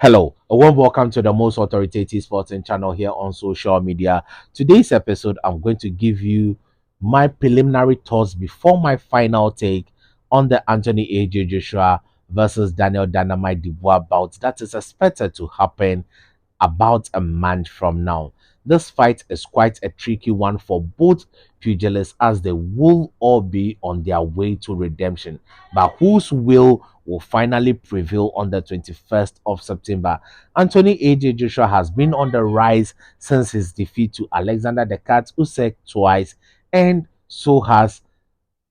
Hello, a warm welcome to the most authoritative sporting channel here on social media. Today's episode, I'm going to give you my preliminary thoughts before my final take on the Anthony AJ Joshua versus Daniel Dynamite Dubois bout that is expected to happen about a month from now. This fight is quite a tricky one for both pugilists as they will all be on their way to redemption. But whose will finally prevail on the 21st of September? Anthony AJ Joshua has been on the rise since his defeat to Alexander the Cat Usyk twice, and so has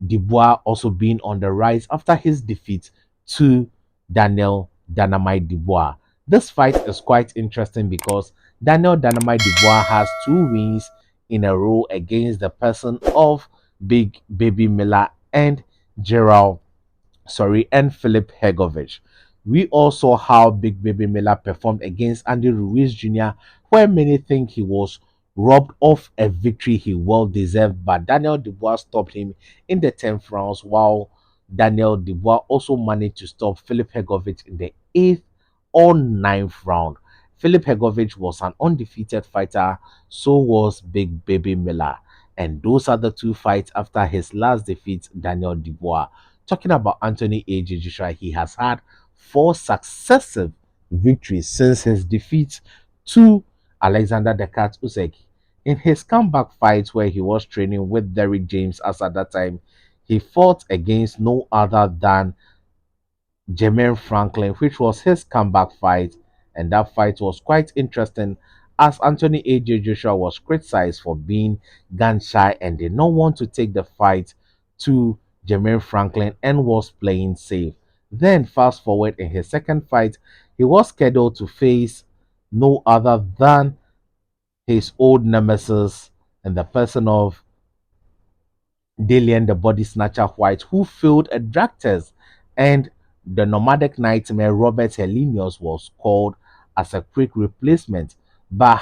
Dubois also been on the rise after his defeat to Daniel Dynamite Dubois. This fight is quite interesting because Daniel Dynamite Dubois has two wins in a row against the person of Big Baby Miller and Gerald and Philip Hegovich. We also saw how Big Baby Miller performed against Andy Ruiz Jr., where many think he was robbed of a victory he well deserved, but Daniel Dubois stopped him in the 10th rounds, while Daniel Dubois also managed to stop Philip Hegovich in the 8th or 9th round. Philip Hegovich was an undefeated fighter, so was Big Baby Miller. And those are the two fights after his last defeat, Daniel Dubois. Talking about Anthony A.J. Joshua, he has had four successive victories since his defeat to Alexander the Cat Usyk. In his comeback fight, where he was training with Derrick James as at that time, he fought against no other than Jermaine Franklin, which was his comeback fight, and that fight was quite interesting as Anthony A.J. Joshua was criticized for being gun shy and did not want to take the fight to Jermaine Franklin and was playing safe. Then, fast forward in his second fight, he was scheduled to face no other than his old nemesis in the person of Dillian the Body Snatcher White, who failed a drug test, and the nomadic nightmare Robert Helenius was called as a quick replacement. But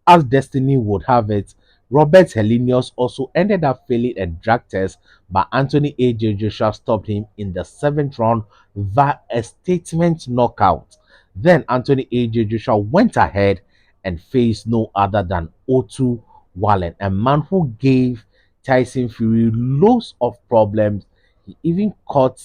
as destiny would have it, Robert Helenius also ended up failing a drug test, but Anthony A.J. Joshua stopped him in the 7th round via a statement knockout. Then Anthony A.J. Joshua went ahead and faced no other than Otu Wallen, a man who gave Tyson Fury loads of problems. He even caught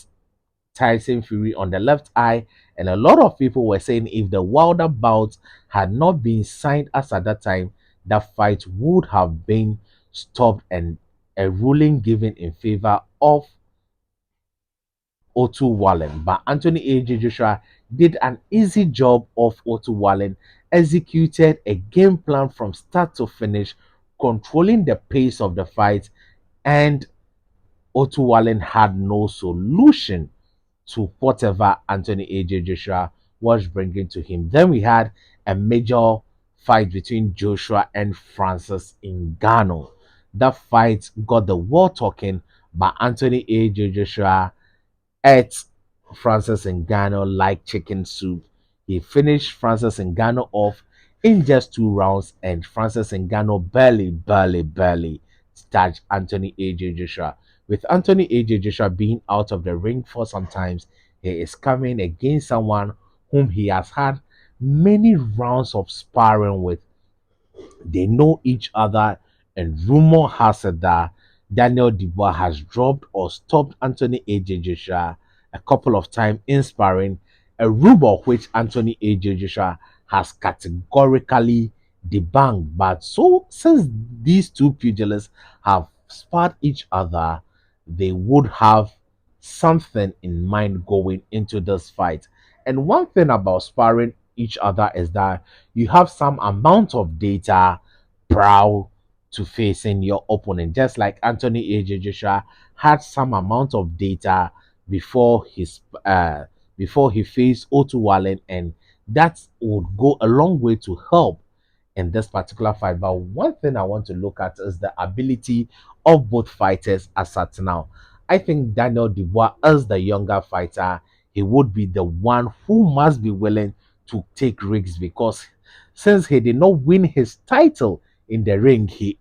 Tyson Fury on the left eye, and a lot of people were saying if the Wilder bout had not been signed as at that time, that fight would have been stopped and a ruling given in favor of Otu Wallen. But Anthony A.J. Joshua did an easy job of Otu Wallen, executed a game plan from start to finish, controlling the pace of the fight, and Otu Wallen had no solution to whatever Anthony A.J. Joshua was bringing to him. Then we had a major fight between Joshua and Francis Ngannou. That fight got the world talking, but Anthony A.J. Joshua ate Francis Ngannou like chicken soup. He finished Francis Ngannou off in just 2 rounds, and Francis Ngannou barely touched Anthony A.J. Joshua. With Anthony A.J. Joshua being out of the ring for some times, he is coming against someone whom he has had many rounds of sparring with. They know each other, and rumor has it that Daniel Dubois has dropped or stopped Anthony AJ Joshua a couple of times in sparring, a rumor which Anthony AJ Joshua has categorically debunked. But so, since these two pugilists have sparred each other, they would have something in mind going into this fight. And one thing about sparring each other is that you have some amount of data prior to facing your opponent. Just like Anthony AJ Joshua had some amount of data before his before he faced Otu Wallen, and that would go a long way to help in this particular fight. But one thing I want to look at is the ability of both fighters as at now. I think Daniel Dubois, as the younger fighter, he would be the one who must be willing to take risks because since he did not win his title in the ring, he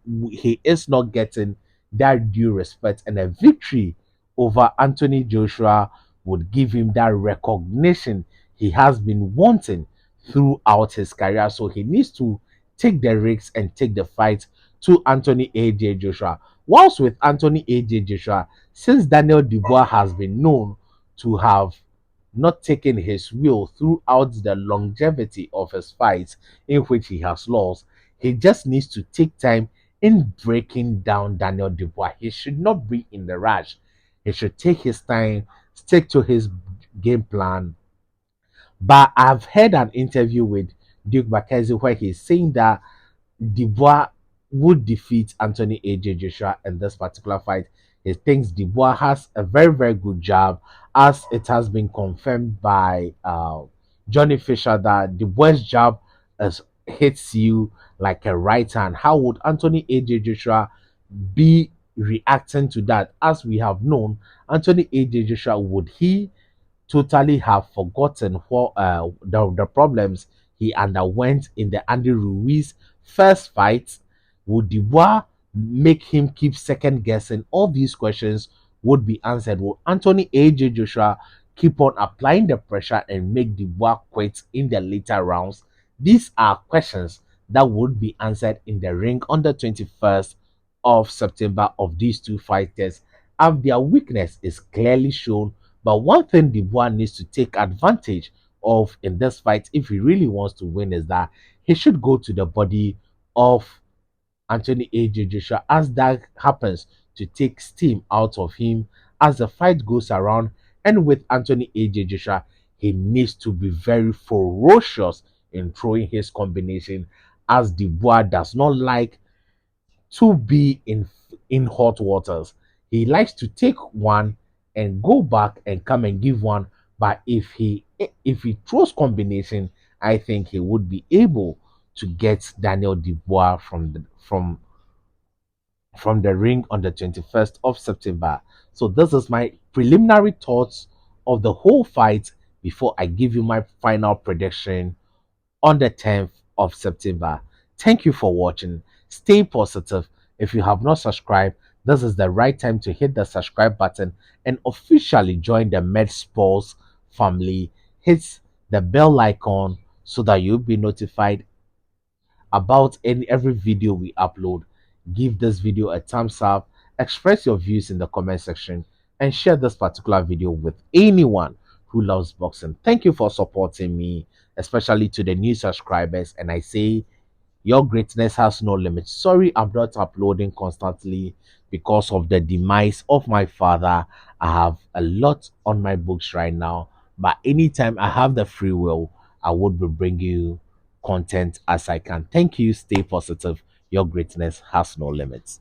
is not getting that due respect, and a victory over Anthony Joshua would give him that recognition he has been wanting throughout his career. So he needs to take the risks and take the fight to Anthony AJ Joshua. Whilst with Anthony AJ Joshua, since Daniel Dubois has been known to have not taken his will throughout the longevity of his fights in which he has lost, he just needs to take time in breaking down Daniel Dubois. He should not be in the rush. He should take his time, stick to his game plan. But I've heard an interview with Duke Mackenzie where he's saying that Dubois would defeat Anthony AJ Joshua in this particular fight. He thinks Dubois has a very, very good job, as it has been confirmed by Johnny Fisher that Dubois' jab hits you like a right hand. How would Anthony AJ Joshua be reacting to that? As we have known, Anthony AJ Joshua, would he totally have forgotten what the problems he underwent in the Andy Ruiz first fight? Would Dubois make him keep second guessing? All these questions would be answered. Will Anthony AJ Joshua keep on applying the pressure and make Dubois quit in the later rounds? These are questions that would be answered in the ring on the 21st of September of these two fighters. And their weakness is clearly shown, but one thing Dubois needs to take advantage of in this fight, if he really wants to win, is that he should go to the body of Anthony AJ Joshua, as that happens to take steam out of him as the fight goes around. And with Anthony AJ Joshua, he needs to be very ferocious in throwing his combination, as Dubois does not like to be in hot waters. He likes to take one and go back and come and give one. But if he throws combination, I think he would be able to get Daniel Dubois from the ring on the 21st of September. So this is my preliminary thoughts of the whole fight before I give you my final prediction on the 10th of September. Thank you for watching. Stay positive. If you have not subscribed, this is the right time to hit the subscribe button and officially join the MedSports family. Hit the bell icon so that you'll be notified about every video we upload. Give this video a thumbs up, express your views in the comment section, and share this particular video with anyone who loves boxing. Thank you for supporting me, especially to the new subscribers. And I say your greatness has no limit. Sorry, I'm not uploading constantly because of the demise of my father. I have a lot on my books right now, but anytime I have the free will, I would be bringing you content as I can. Thank you. Stay positive. Your greatness has no limits.